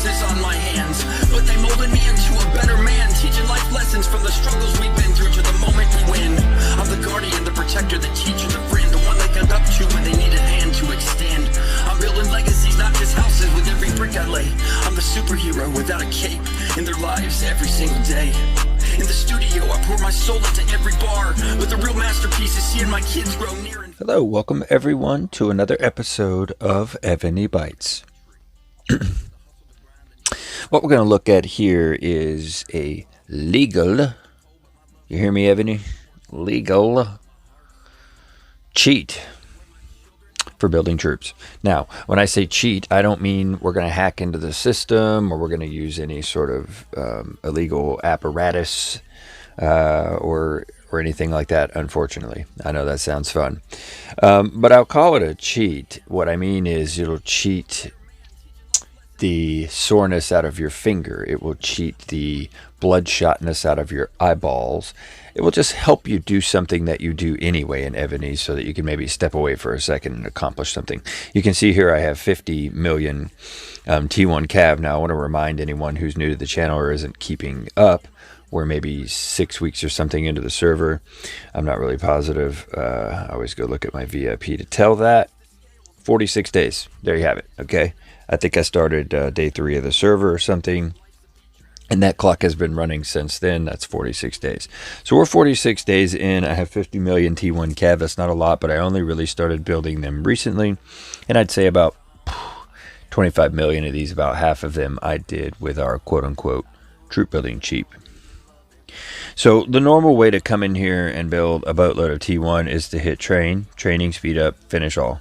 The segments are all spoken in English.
bruises on my hands, but they molded me into a better man, teaching life lessons from the struggles we've been through to the moment we win. I'm the guardian, the protector, the teacher, the friend, the one they got up to when they need a hand to extend. I'm building legacies, not just houses, with every brick I lay. I'm the superhero without a cape in their lives every single day. In the studio, I pour my soul into every bar, but the real masterpiece is seeing my kids grow near and... Hello, welcome everyone to another episode of EvonyBites. What we're going to look at here is a legal, you hear me, Evony? Legal cheat for building troops. Now, when I say cheat, I don't mean we're going to hack into the system or we're going to use any sort of illegal apparatus or anything like that, unfortunately. I know that sounds fun. But I'll call it a cheat. What I mean is it'll cheat the soreness out of your finger. It will cheat the bloodshotness out of your eyeballs. It will just help you do something that you do anyway in Evony so that you can maybe step away for a second and accomplish something. You can see here I have 50 million T1 cav. Now I want to remind anyone who's new to the channel or isn't keeping up, we're maybe 6 weeks or something into the server. I'm not really positive. I always go look at my VIP to tell that. 46 days. There you have it. Okay. I think I started day 3 of the server or something. And that clock has been running since then. That's 46 days. So we're 46 days in. I have 50 million T1 cav. That's not a lot, but I only really started building them recently. And I'd say about 25 million of these, about half of them I did with our quote-unquote troop building cheap. So the normal way to come in here and build a boatload of T1 is to hit train, training, speed up, finish all.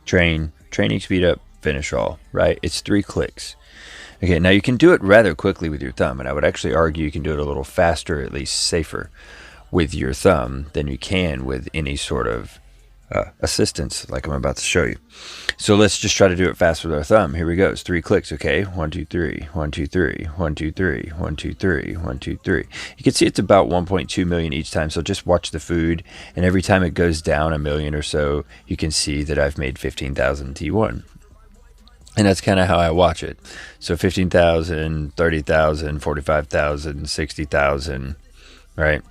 Train, training, speed up, finish all, right? It's 3 clicks. Okay, now you can do it rather quickly with your thumb, and I would actually argue you can do it a little faster, at least safer, with your thumb than you can with any sort of assistance like I'm about to show you. So let's just try to do it fast with our thumb. Here we go. It's 3 clicks, okay? 1, 2, 3, 1, 2, 3, 1, 2, 3, 1, 2, 3, 1, 2, 3. You can see it's about 1.2 million each time, so just watch the food, and every time it goes down a million or so, you can see that I've made 15,000 T1. And that's kind of how I watch it. So 15,000, 30,000, 45,000, 60,000, right?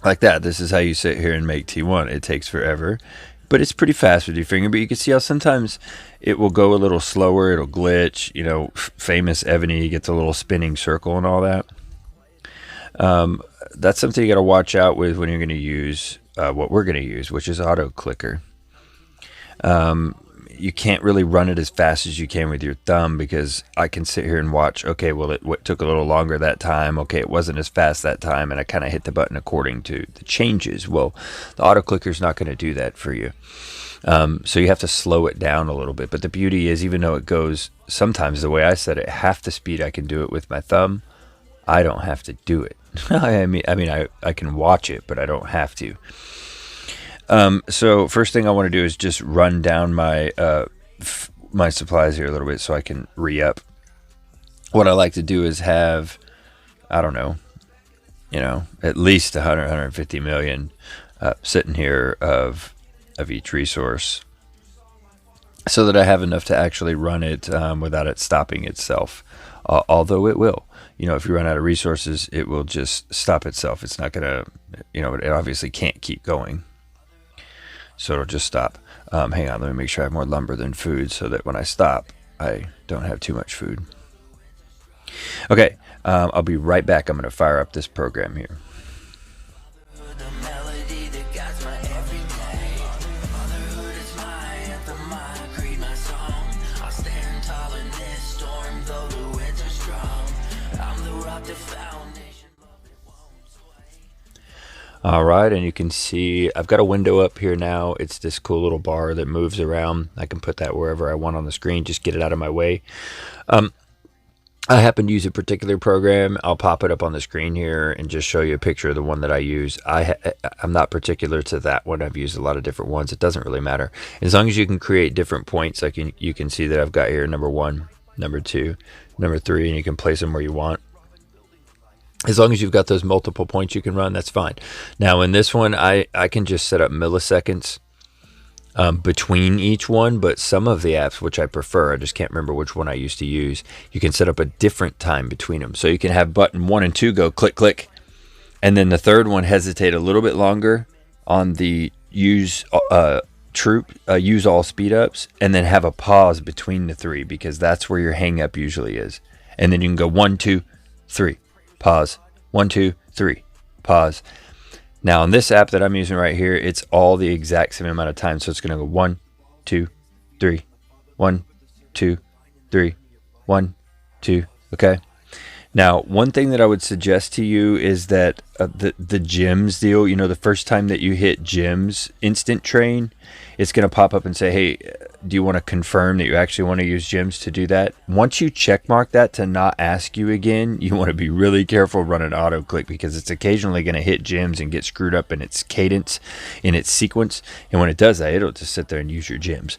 Like that. This is how you sit here and make T1. It takes forever, but it's pretty fast with your finger. But you can see how sometimes it will go a little slower. It'll glitch. You know, famous Evony gets a little spinning circle and all that. That's something you got to watch out with when you're going to use what we're going to use, which is auto clicker. You can't really run it as fast as you can with your thumb because I can sit here and watch, okay, well, it took a little longer that time. Okay, it wasn't as fast that time, and I kind of hit the button according to the changes. Well, the auto clicker is not going to do that for you. So you have to slow it down a little bit. But the beauty is, even though it goes sometimes the way I said it, half the speed I can do it with my thumb, I don't have to do it. I mean, I can watch it, but I don't have to. So first thing I want to do is just run down my my supplies here a little bit so I can re-up. What I like to do is have, I don't know, at least 100, 150 million sitting here of each resource so that I have enough to actually run it without it stopping itself. Although it will. If you run out of resources, it will just stop itself. It's not going to, it obviously can't keep going. So it'll just stop. Hang on, let me make sure I have more lumber than food so that when I stop, I don't have too much food. Okay, I'll be right back. I'm going to fire up this program here. All right, and you can see I've got a window up here now. It's this cool little bar that moves around. I can put that wherever I want on the screen, just get it out of my way. I happen to use a particular program. I'll pop it up on the screen here and just show you a picture of the one that I use. I'm not particular to that one. I've used a lot of different ones. It doesn't really matter. As long as you can create different points, you can see that I've got here number 1, number 2, number 3, and you can place them where you want. As long as you've got those multiple points you can run, that's fine. Now in this one, I can just set up milliseconds. between each one, but some of the apps, which I prefer, I just can't remember which one I used to use, you can set up a different time between them. So you can have button 1 and 2 go click, click, and then the third one hesitate a little bit longer on the use use all speed ups, and then have a pause between the three, because that's where your hang up usually is. And then you can go 1, 2, 3, pause, 1, 2, 3, pause. Now, on this app that I'm using right here, it's all the exact same amount of time. So it's going to go 1, 2, 3, 1, 2, 3, 1, 2. Okay. Now, one thing that I would suggest to you is that the gyms deal, you know, the first time that you hit gyms instant train, it's going to pop up and say, hey, do you want to confirm that you actually want to use gyms to do that? Once you check mark that to not ask you again, you want to be really careful running auto click, because it's occasionally going to hit gyms and get screwed up in its cadence, in its sequence. And when it does that, it'll just sit there and use your gyms.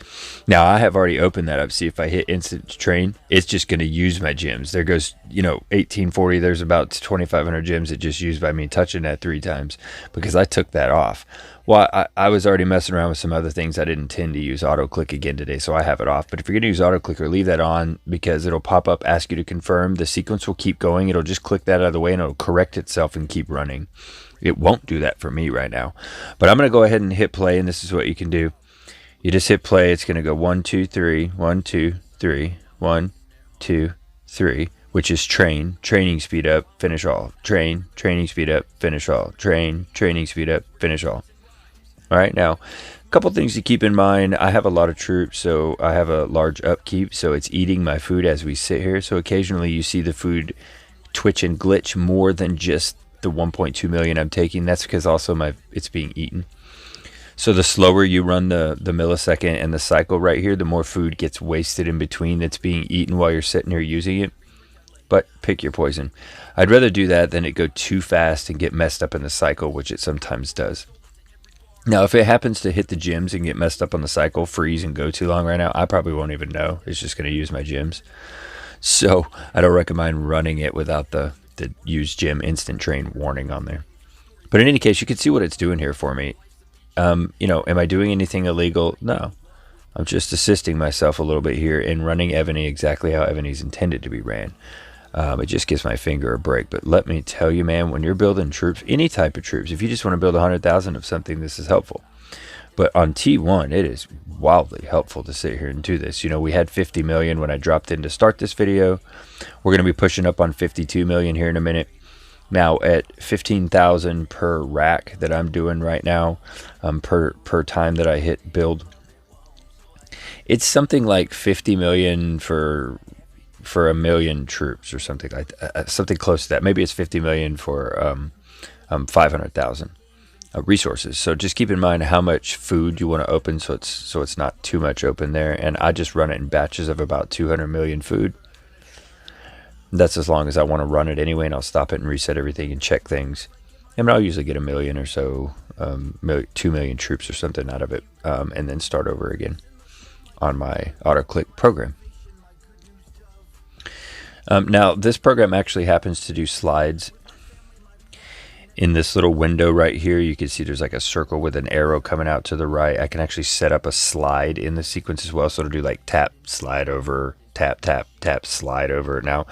Now, I have already opened that up. See, if I hit instant train, it's just going to use my gyms. There goes, 1840. There's about 2,500 gyms that just used by me touching that 3 times, because I took that off. Well, I was already messing around with some other things. I didn't intend to use auto click again today, so I have it off. But if you're going to use auto clicker, leave that on, because it'll pop up, ask you to confirm. The sequence will keep going. It'll just click that out of the way, and it'll correct itself and keep running. It won't do that for me right now. But I'm going to go ahead and hit play, and this is what you can do. You just hit play. It's going to go 1, 2, 3, 1, 2, 3, 1, 2, 3, which is training speed up, finish all, training speed up, finish all, training speed up, finish all. All right, now, a couple things to keep in mind. I have a lot of troops, so I have a large upkeep, so it's eating my food as we sit here. So occasionally you see the food twitch and glitch more than just the 1.2 million I'm taking. That's because also it's being eaten. So the slower you run the millisecond and the cycle right here, the more food gets wasted in between that's being eaten while you're sitting here using it. But pick your poison. I'd rather do that than it go too fast and get messed up in the cycle, which it sometimes does. Now, if it happens to hit the gyms and get messed up on the cycle, freeze, and go too long right now, I probably won't even know. It's just going to use my gyms. So I don't recommend running it without the use gym instant train warning on there. But in any case, you can see what it's doing here for me. Am I doing anything illegal? No. I'm just assisting myself a little bit here in running Evony exactly how Evony's intended to be ran. It just gives my finger a break. But let me tell you, man, when you're building troops, any type of troops, if you just want to build 100,000 of something, this is helpful. But on T1, it is wildly helpful to sit here and do this. We had 50 million when I dropped in to start this video. We're going to be pushing up on 52 million here in a minute. Now at 15,000 per rack that I'm doing right now, per time that I hit build, it's something like 50 million for a million troops or something like that, something close to that. Maybe it's 50 million for 500,000 resources. So just keep in mind how much food you want to open, so it's not too much open there. And I just run it in batches of about 200 million food. That's as long as I want to run it anyway, and I'll stop it and reset everything and check things. And I'll usually get a million or so, 2 million troops or something out of it, and then start over again on my auto-click program. Now, this program actually happens to do slides. In this little window right here, you can see there's like a circle with an arrow coming out to the right. I can actually set up a slide in the sequence as well. So it'll do like tap, slide over, tap, tap, tap, slide over. Now,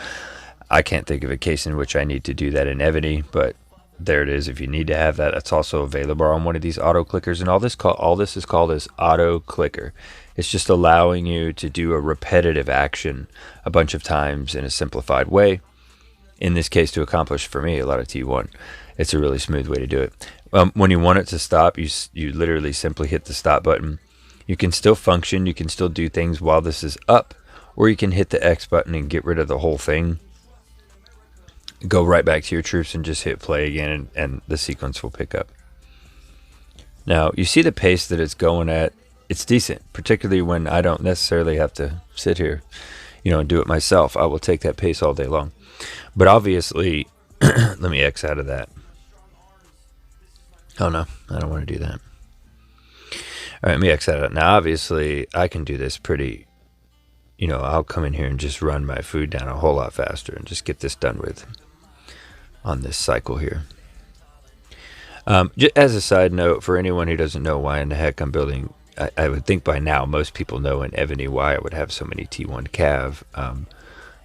I can't think of a case in which I need to do that in Evony, but there it is. If you need to have that, it's also available on one of these auto clickers. And all this is called is auto clicker. It's just allowing you to do a repetitive action a bunch of times in a simplified way. In this case, to accomplish, for me, a lot of T1. It's a really smooth way to do it. When you want it to stop, you literally simply hit the stop button. You can still function. You can still do things while this is up. Or you can hit the X button and get rid of the whole thing. Go right back to your troops and just hit play again, and the sequence will pick up. Now, you see the pace that it's going at. It's decent, particularly when I don't necessarily have to sit here, and do it myself. I will take that pace all day long. But obviously, let me X out of that. Oh no, I don't want to do that. All right, let me X out of it. Now, obviously, I can do this pretty, I'll come in here and just run my food down a whole lot faster and just get this done with on this cycle here. Just as a side note, for anyone who doesn't know why in the heck I'm building I would think by now most people know in Evony why I would have so many T1 cav,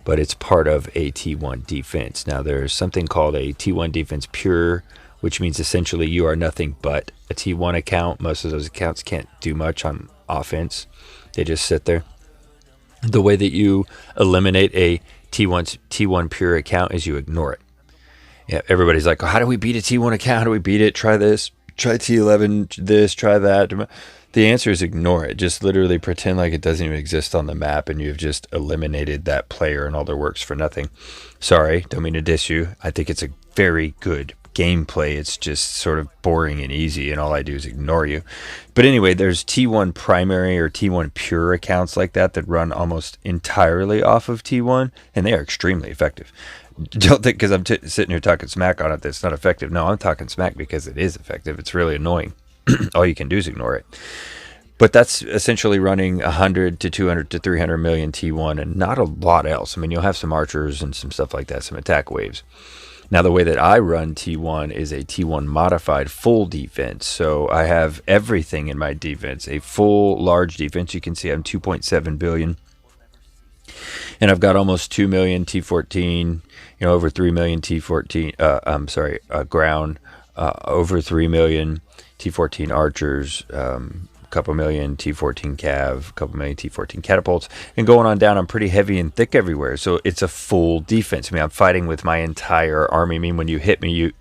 but it's part of a T1 defense. Now there's something called a T1 defense pure, which means essentially you are nothing but a T1 account. Most of those accounts can't do much on offense. They just sit there. The way that you eliminate a T1 pure account is you ignore it. Yeah, everybody's like, oh, how do we beat a T1 account? How do we beat it? Try this, try T11, this, try that. The answer is ignore it. Just literally pretend like it doesn't even exist on the map and you've just eliminated that player and all their works for nothing. Sorry, don't mean to diss you. I think it's a very good gameplay. It's just sort of boring and easy and all I do is ignore you. But anyway, there's T1 primary or T1 pure accounts like that run almost entirely off of T1 and they are extremely effective. Don't think because I'm sitting here talking smack on it that's not effective. No, I'm talking smack because it is effective. It's really annoying. All you can do is ignore it. But that's essentially running 100 to 200 to 300 million T1 and not a lot else. I mean, you'll have some archers and some stuff like that, some attack waves. Now, the way that I run T1 is a T1 modified full defense. So I have everything in my defense, a full large defense. You can see I'm 2.7 billion. And I've got almost 2 million T14, over 3 million T14, ground, over 3 million T14 archers, a couple million T14 cav, a couple million T14 catapults, and going on down, I'm pretty heavy and thick everywhere. So it's a full defense. I mean, I'm fighting with my entire army. I mean, when you hit me,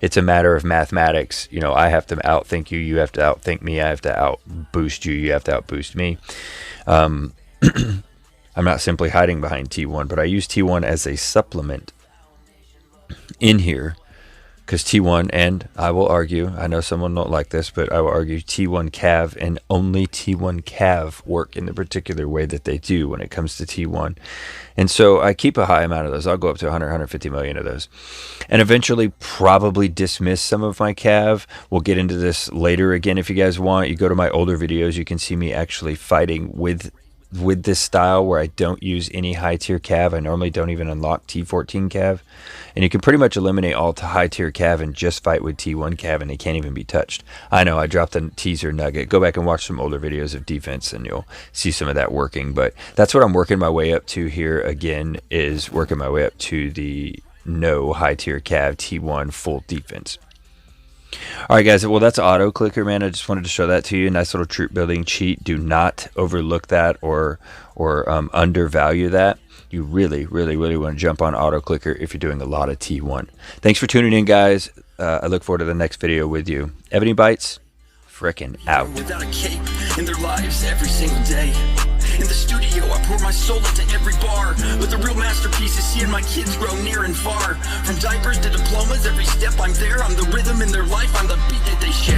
it's a matter of mathematics. I have to outthink you. You have to outthink me. I have to outboost you. You have to outboost me. I'm not simply hiding behind T1, but I use T1 as a supplement in here. Because T1, and I will argue, I know someone won't like this, but I will argue T1 cav and only T1 cav work in the particular way that they do when it comes to T1. And so I keep a high amount of those. I'll go up to 100, 150 million of those. And eventually probably dismiss some of my cav. We'll get into this later again if you guys want. You go to my older videos, you can see me actually fighting with this style where I don't use any high tier cav. I normally don't even unlock T14 cav. And you can pretty much eliminate all high tier cav and just fight with T1 cav and they can't even be touched. I know I dropped a teaser nugget. Go back and watch some older videos of defense and you'll see some of that working. But that's what I'm working my way up to here again, is working my way up to the no high tier cav T1 full defense. All right, guys. Well, that's auto clicker, man. I just wanted to show that to you. Nice little troop building cheat. Do not overlook that or undervalue that. You really, really, really want to jump on auto clicker if you're doing a lot of T1. Thanks for tuning in, guys. I look forward to the next video with you. EvonyBites, frickin' out. Without a cape in their lives every single day. In the studio, I pour my soul into every bar. But the real masterpiece is seeing my kids grow near and far. From diapers to diplomas, every step I'm there. I'm the rhythm in their life, I'm the beat that they share.